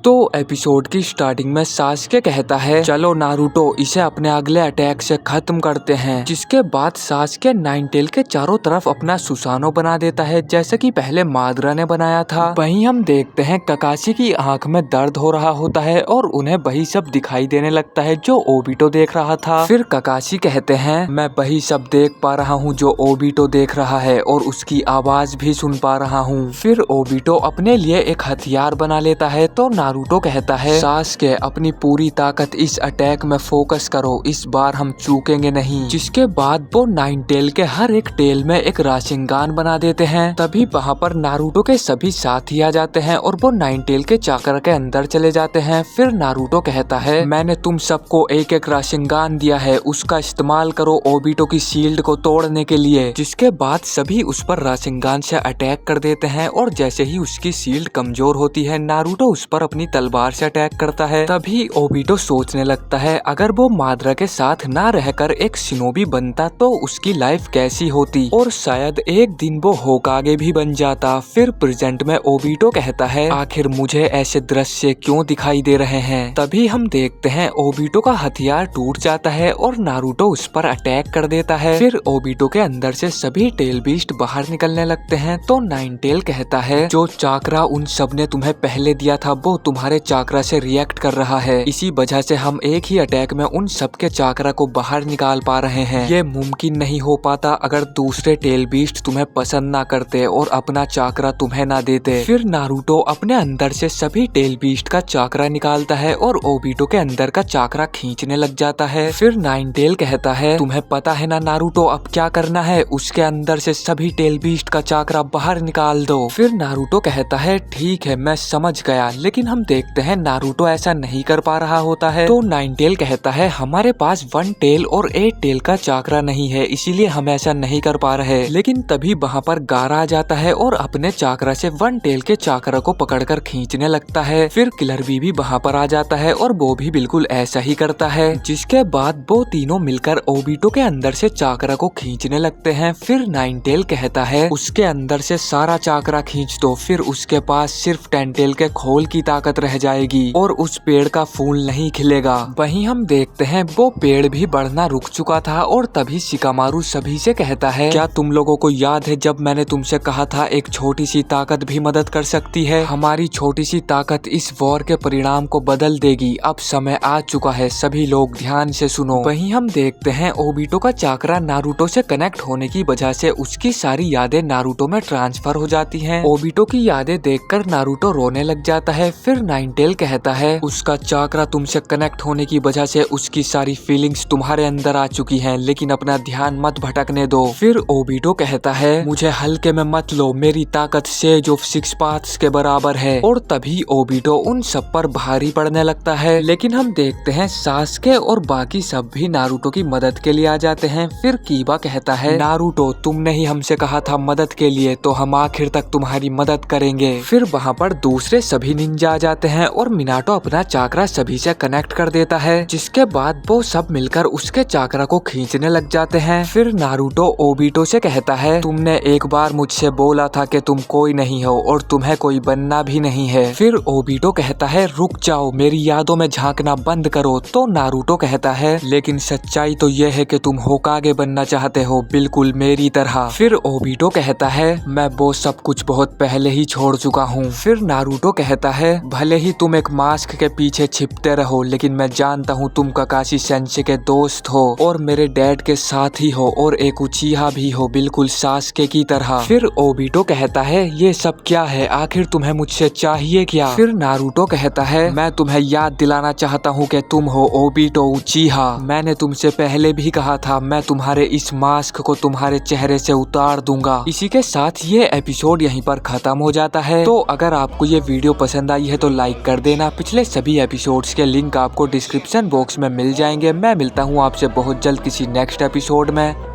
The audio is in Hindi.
तो एपिसोड की स्टार्टिंग में सास्के कहता है चलो नारुतो इसे अपने अगले अटैक से खत्म करते हैं, जिसके बाद सास्के नाइनटेल के चारों तरफ अपना सुसानो बना देता है जैसे कि पहले मादरा ने बनाया था। वहीं हम देखते हैं ककाशी की आंख में दर्द हो रहा होता है और उन्हें वही सब दिखाई देने लगता है जो ओबिटो देख रहा था। फिर ककाशी कहते हैं मैं वही सब देख पा रहा हूँ जो ओबिटो देख रहा है और उसकी आवाज भी सुन पा रहा हूँ। फिर ओबिटो अपने लिए एक हथियार बना लेता है तो नारुतो कहता है सास्के अपनी पूरी ताकत इस अटैक में फोकस करो, इस बार हम चूकेंगे नहीं। जिसके बाद वो नाइनटेल के हर एक टेल में एक राशिंगान बना देते हैं। तभी वहाँ पर नारुतो के सभी साथी आ जाते हैं और वो नाइनटेल के चाकर के अंदर चले जाते हैं। फिर नारुतो कहता है मैंने तुम सबको एक एक राशिंगान दिया है, उसका इस्तेमाल करो ओबिटो की शील्ड को तोड़ने के लिए। जिसके बाद सभी उस पर राशिंगान से अटैक कर देते हैं और जैसे ही उसकी शील्ड कमजोर होती है नारुतो उस पर अपनी तलवार से अटैक करता है। तभी ओबिटो सोचने लगता है अगर वो मादरा के साथ ना रहकर एक शिनोबी बनता तो उसकी लाइफ कैसी होती और शायद एक दिन वो होकागे भी बन जाता। फिर प्रेजेंट में ओबिटो कहता है आखिर मुझे ऐसे दृश्य क्यों दिखाई दे रहे हैं। तभी हम देखते हैं ओबिटो का हथियार टूट जाता है और नारुतो उस पर अटैक कर देता है। फिर ओबिटो के अंदर से सभी टेल बीस्ट बाहर निकलने लगते हैं तो नाइनटेल कहता है जो चाकरा उन सब ने तुम्हें पहले दिया था वो तुम्हारे चाकरा से रिएक्ट कर रहा है, इसी वजह से हम एक ही अटैक में उन सबके चाकरा को बाहर निकाल पा रहे हैं। ये मुमकिन नहीं हो पाता अगर दूसरे टेल बीस्ट तुम्हें पसंद ना करते और अपना चाकरा तुम्हें ना देते। फिर नारुतो अपने अंदर से सभी टेल बीस्ट का चाकरा निकालता है और ओबिटो के अंदर का चाकरा खींचने लग जाता है। फिर नाइनटेल कहता है तुम्हें पता है ना नारुतो अब क्या करना है, उसके अंदर से सभी टेल बीस्ट का चाकरा बाहर निकाल दो। फिर नारुतो कहता है ठीक है मैं समझ गया, लेकिन हम देखते हैं नारुतो ऐसा नहीं कर पा रहा होता है। तो नाइनटेल कहता है हमारे पास 1 टेल और 8 टेल का चाकरा नहीं है इसीलिए हम ऐसा नहीं कर पा रहे। लेकिन तभी वहाँ पर गारा आ जाता है और अपने चाकरा से 1 टेल के चाकरा को पकड़कर खींचने लगता है। फिर किलर बी भी वहाँ पर आ जाता है और वो भी बिल्कुल ऐसा ही करता है। जिसके बाद वो तीनों मिलकर ओबिटो के अंदर से चाकरा को खींचने लगते हैं। फिर नाइनटेल कहता है उसके अंदर से सारा चाकरा खींच दो, फिर उसके पास सिर्फ 10 टेल के खोल की ताकत रह जाएगी और उस पेड़ का फूल नहीं खिलेगा। वहीं हम देखते हैं वो पेड़ भी बढ़ना रुक चुका था और तभी शिकामारू सभी से कहता है क्या तुम लोगों को याद है जब मैंने तुमसे कहा था एक छोटी सी ताकत भी मदद कर सकती है। हमारी छोटी सी ताकत इस वॉर के परिणाम को बदल देगी। अब समय आ चुका है, सभी लोग ध्यान से सुनो। वहीं हम देखते हैं ओबिटो का चाकरा नारुतो से कनेक्ट होने की वजह से उसकी सारी यादें नारुतो में ट्रांसफर हो जाती हैं। ओबिटो की यादें देखकर नारुतो रोने लग जाता है। फिर नाइनटेल कहता है उसका चाकरा तुमसे कनेक्ट होने की वजह से उसकी सारी फीलिंग्स तुम्हारे अंदर आ चुकी हैं, लेकिन अपना ध्यान मत भटकने दो। फिर ओबिटो कहता है मुझे हल्के में मत लो, मेरी ताकत सेज ऑफ 6 पाथ्स के बराबर है। और तभी ओबिटो उन सब पर भारी पड़ने लगता है। लेकिन हम देखते हैं सास्के और बाकी सब भी नारुतो की मदद के लिए आ जाते हैं। फिर कीबा कहता है नारुतो तुमने ही हमसे कहा था मदद के लिए, तो हम आखिर तक तुम्हारी मदद करेंगे। फिर वहाँ पर दूसरे सभी निंजा आ जाते हैं और मिनाटो अपना चाकरा सभी से कनेक्ट कर देता है। जिसके बाद वो सब मिलकर उसके चाकरा को खींचने लग जाते हैं। फिर नारुतो ओबिटो से कहता है तुमने एक बार मुझसे बोला था कि तुम कोई नहीं हो और तुम्हें कोई बनना भी नहीं है। फिर ओबिटो कहता है रुक जाओ, मेरी यादों में झांकना बंद करो। तो नारुतो कहता है लेकिन सच्चाई तो यह है कि तुम होकागे बनना चाहते हो, बिल्कुल मेरी तरह। फिर ओबिटो कहता है मैं वो सब कुछ बहुत पहले ही छोड़ चुका हूँ। फिर नारुतो कहता है भले ही तुम एक मास्क के पीछे छिपते रहो, लेकिन मैं जानता हूँ तुम ककाशी सेंसे के दोस्त हो और मेरे डैड के साथ ही हो और एक उचीहा भी हो, बिल्कुल सास्के की तरह। फिर ओबिटो कहता है ये सब क्या है, आखिर तुम्हें मुझसे चाहिए क्या। फिर नारुतो कहता है मैं तुम्हें याद दिलाना चाहता हूँ कि तुम हो ओबिटो उचीहा। मैंने तुमसे पहले भी कहा था मैं तुम्हारे इस मास्क को तुम्हारे चेहरे से उतार दूंगा। इसी के साथ ये एपिसोड यहीं पर खत्म हो जाता है। तो अगर आपको ये वीडियो पसंद आई है तो लाइक कर देना। पिछले सभी एपिसोड्स के लिंक आपको डिस्क्रिप्शन बॉक्स में मिल जाएंगे। मैं मिलता हूँ आपसे बहुत जल्द किसी नेक्स्ट एपिसोड में।